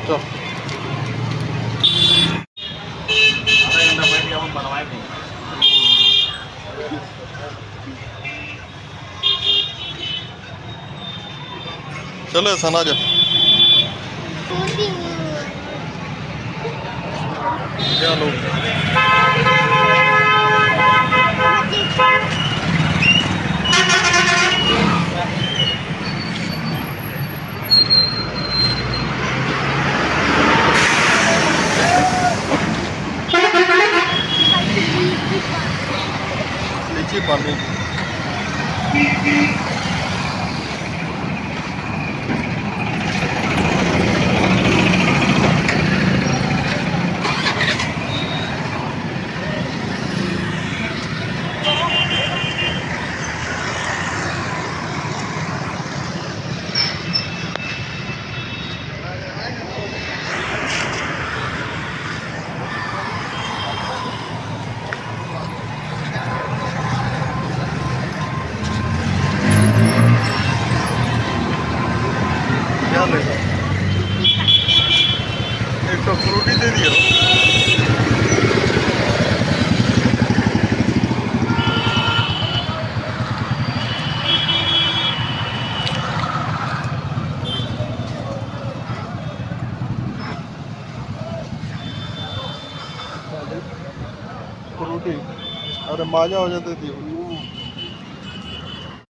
चल आधा घंटा बैठ गया हम बनवाए नहीं। चलो सना जा चलो लीची पानी क्या लेगा एक तो फ्रूटी दे दियो फ्रूटी अरे माजा हो जाते दियो